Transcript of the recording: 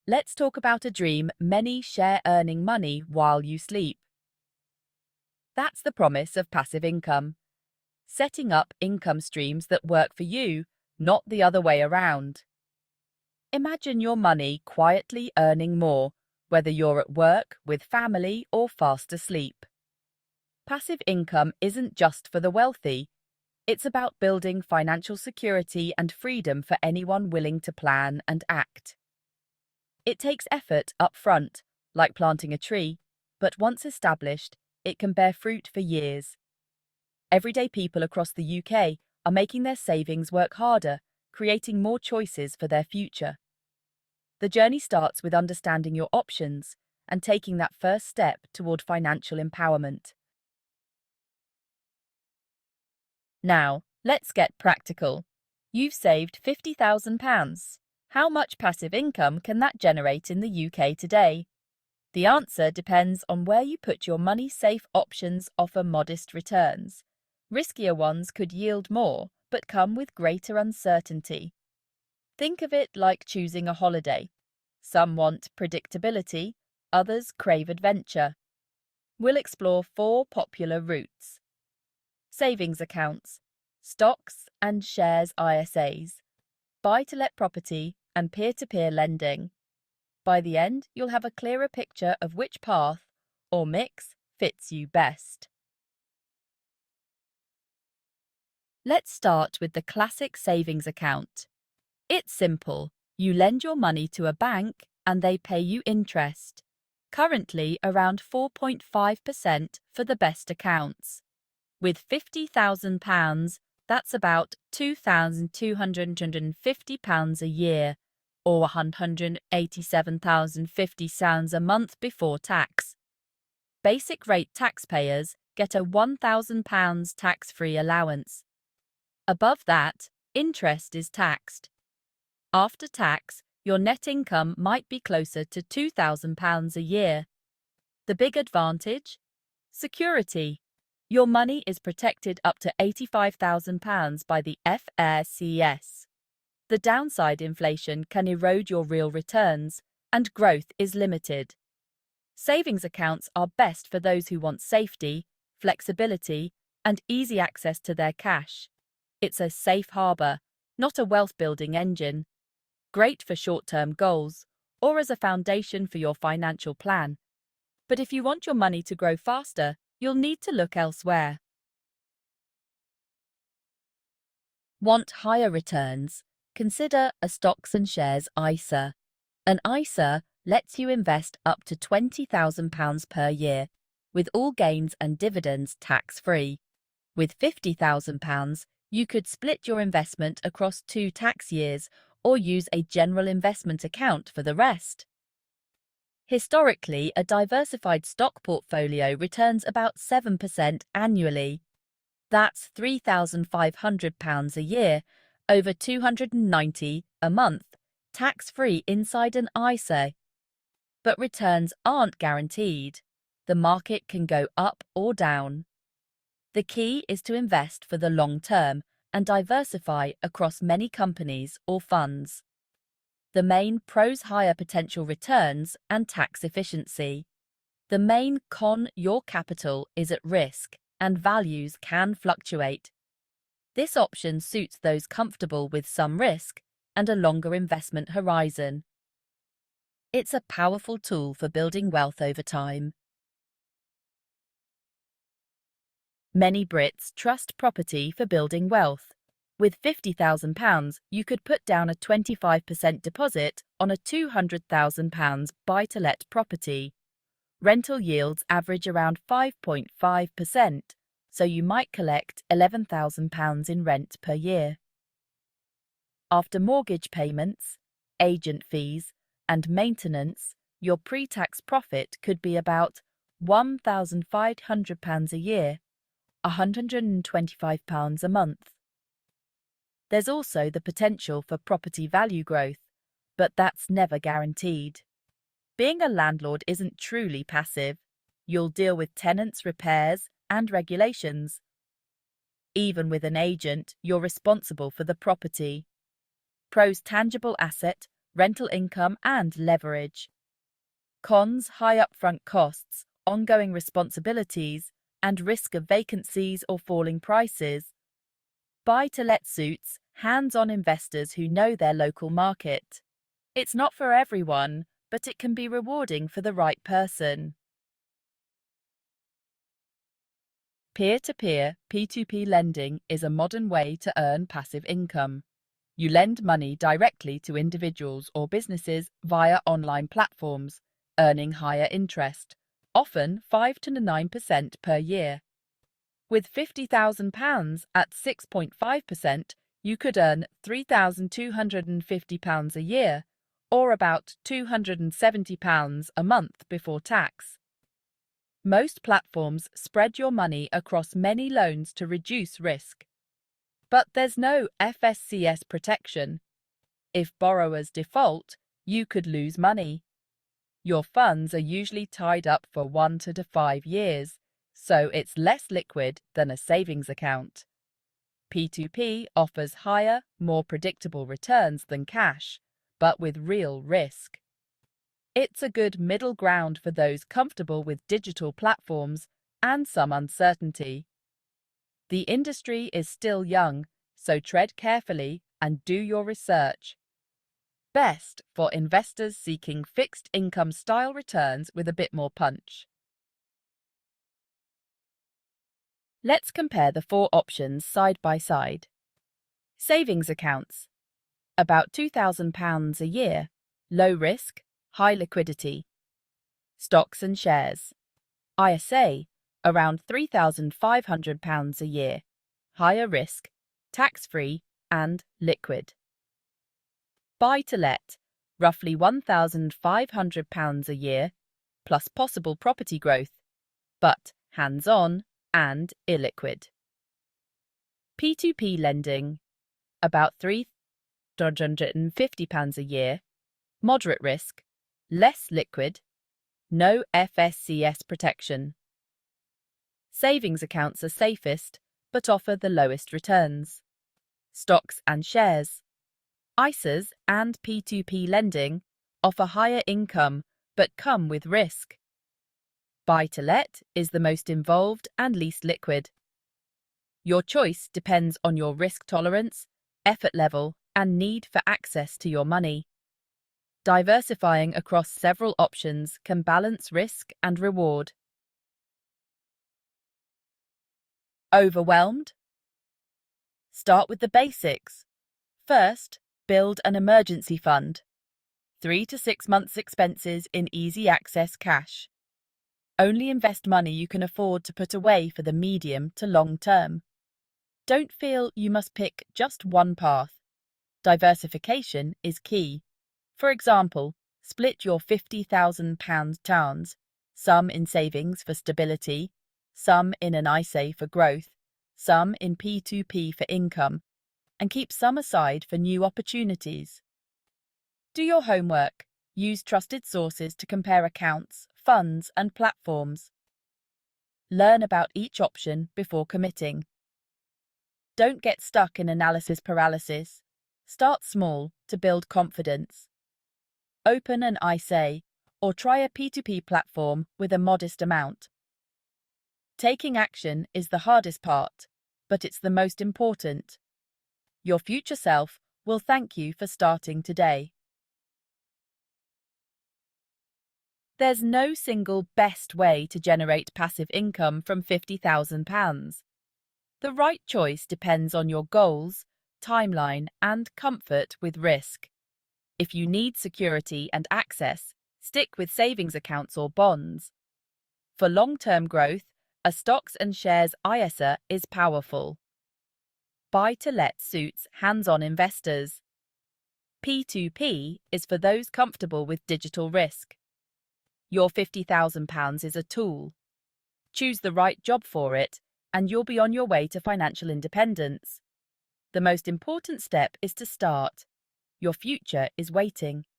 let's talk about a dream many share: earning money while you sleep. That's the promise of passive income. Setting up income streams that work for you, not the other way around. Imagine your money quietly earning more, whether you're at work, with family, or fast asleep. Passive income isn't just for the wealthy. It's about building financial security and freedom for anyone willing to plan and act. It takes effort up front, like planting a tree, but once established, it can bear fruit for years. Everyday people across the UK are making their savings work harder, creating more choices for their future. The journey starts with understanding your options and taking that first step toward financial empowerment. Now, let's get practical. You've saved £50,000. How much passive income can that generate in the UK today? The answer depends on where you put your money. Safe options offer modest returns. Riskier ones could yield more, but come with greater uncertainty. Think of it like choosing a holiday. Some want predictability, others crave adventure. We'll explore 4 popular routes. Savings accounts, stocks and shares ISAs, buy-to-let property and peer-to-peer lending. By the end, you'll have a clearer picture of which path, or mix, fits you best. Let's start with the classic savings account. It's simple. You lend your money to a bank and they pay you interest. Currently around 4.5% for the best accounts. With £50,000, that's about £2,250 a year, or £187,050 a month before tax. Basic rate taxpayers get a £1,000 tax-free allowance. Above that, interest is taxed. After tax, your net income might be closer to £2,000 a year. The big advantage? Security. Your money is protected up to £85,000 by the FSCS. The downside: inflation can erode your real returns, and growth is limited. Savings accounts are best for those who want safety, flexibility, and easy access to their cash. It's a safe harbour, not a wealth-building engine. Great for short-term goals, or as a foundation for your financial plan. But if you want your money to grow faster, you'll need to look elsewhere. Want higher returns? Consider a stocks and shares ISA. An ISA lets you invest up to £20,000 per year, with all gains and dividends tax-free. With £50,000, you could split your investment across 2 tax years or use a general investment account for the rest. Historically, a diversified stock portfolio returns about 7% annually. That's £3,500 a year, over £290 a month, tax-free inside an ISA. But returns aren't guaranteed. The market can go up or down. The key is to invest for the long term and diversify across many companies or funds. The main pros: higher potential returns and tax efficiency. The main con: your capital is at risk and values can fluctuate. This option suits those comfortable with some risk and a longer investment horizon. It's a powerful tool for building wealth over time. Many Brits trust property for building wealth. With £50,000, you could put down a 25% deposit on a £200,000 buy-to-let property. Rental yields average around 5.5%, so you might collect £11,000 in rent per year. After mortgage payments, agent fees, and maintenance, your pre-tax profit could be about £1,500 a year, £125 a month. There's also the potential for property value growth, but that's never guaranteed. Being a landlord isn't truly passive. You'll deal with tenants, repairs, and regulations. Even with an agent, you're responsible for the property. Pros: tangible asset, rental income and leverage. Cons: high upfront costs, ongoing responsibilities, and risk of vacancies or falling prices. Buy-to-let suits hands-on investors who know their local market. It's not for everyone, but it can be rewarding for the right person. Peer-to-peer P2P lending is a modern way to earn passive income. You lend money directly to individuals or businesses via online platforms, earning higher interest, often 5 to 9% per year. With £50,000 at 6.5%, you could earn £3,250 a year, or about £270 a month before tax. Most platforms spread your money across many loans to reduce risk. But there's no FSCS protection. If borrowers default, you could lose money. Your funds are usually tied up for 1 to 5 years, so it's less liquid than a savings account. P2P offers higher, more predictable returns than cash, but with real risk. It's a good middle ground for those comfortable with digital platforms and some uncertainty. The industry is still young, so tread carefully and do your research. Best for investors seeking fixed income style returns with a bit more punch. Let's compare the 4 options side by side. Savings accounts. About £2,000 a year. Low risk, high liquidity. Stocks and shares. ISA. Around £3,500 a year. Higher risk, tax-free and liquid. Buy-to-let. Roughly £1,500 a year, plus possible property growth, but hands-on and illiquid. P2P lending. About £350 a year. Moderate risk, less liquid, no FSCS protection. Savings accounts are safest, but offer the lowest returns. Stocks and shares. ISAs and P2P lending offer higher income, but come with risk. Buy-to-let is the most involved and least liquid. Your choice depends on your risk tolerance, effort level, and need for access to your money. Diversifying across several options can balance risk and reward. Overwhelmed? Start with the basics. First, build an emergency fund. 3 to 6 months' expenses in easy access cash. Only invest money you can afford to put away for the medium to long term. Don't feel you must pick just one path. Diversification is key. For example, split your £50,000, some in savings for stability, some in an ISA for growth, some in P2P for income, and keep some aside for new opportunities. Do your homework. Use trusted sources to compare accounts, funds, and platforms. Learn about each option before committing. Don't get stuck in analysis paralysis. Start small to build confidence. Open an ISA or try a P2P platform with a modest amount. Taking action is the hardest part, but it's the most important. Your future self will thank you for starting today. There's no single best way to generate passive income from £50,000. The right choice depends on your goals, timeline, and comfort with risk. If you need security and access, stick with savings accounts or bonds. For long-term growth, a stocks and shares ISA is powerful. Buy-to-let suits hands-on investors. P2P is for those comfortable with digital risk. Your £50,000 is a tool. Choose the right job for it, and you'll be on your way to financial independence. The most important step is to start. Your future is waiting.